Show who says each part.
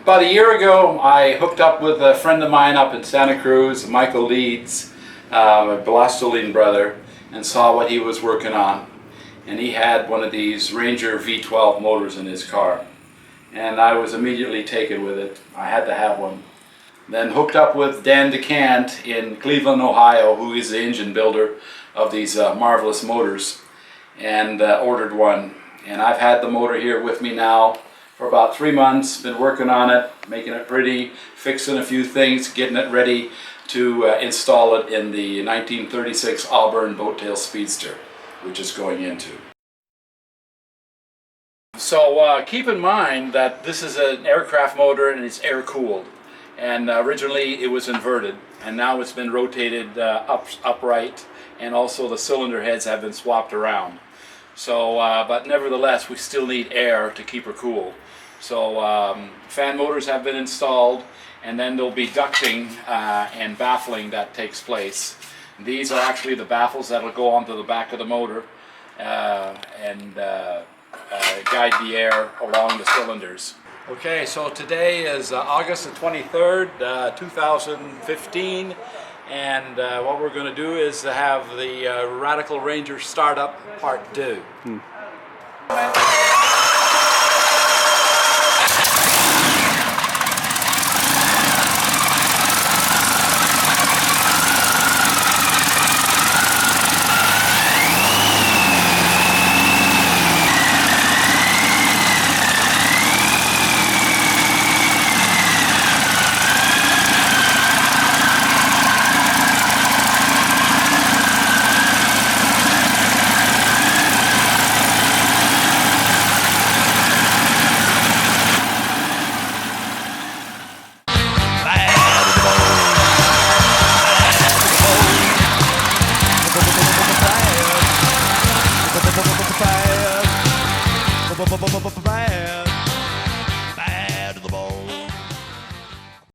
Speaker 1: About a year ago, I hooked up with a friend of mine up in Santa Cruz, Michael Leeds, a blastoline brother, and saw what he was working on. And he had one of these Ranger V12 motors in his car. And I was immediately taken with it. I had to have one. Then hooked up with Dan DeCant in Cleveland, Ohio, who is the engine builder of these marvelous motors, and ordered one. And I've had the motor here with me now for about 3 months, been working on it, making it pretty, fixing a few things, getting it ready to install it in the 1936 Auburn Boattail Speedster, which is going into. So keep in mind that this is an aircraft motor and it's air-cooled. And originally it was inverted, and now it's been rotated upright, and also the cylinder heads have been swapped around. So, but nevertheless, we still need air to keep her cool. So fan motors have been installed, and then there'll be ducting and baffling that takes place. These are actually the baffles that will go onto the back of the motor and guide the air along the cylinders. Okay, so today is August the 23rd, 2015, and what we're going to do is have the Radical Ranger Startup Part 2.
Speaker 2: Bye.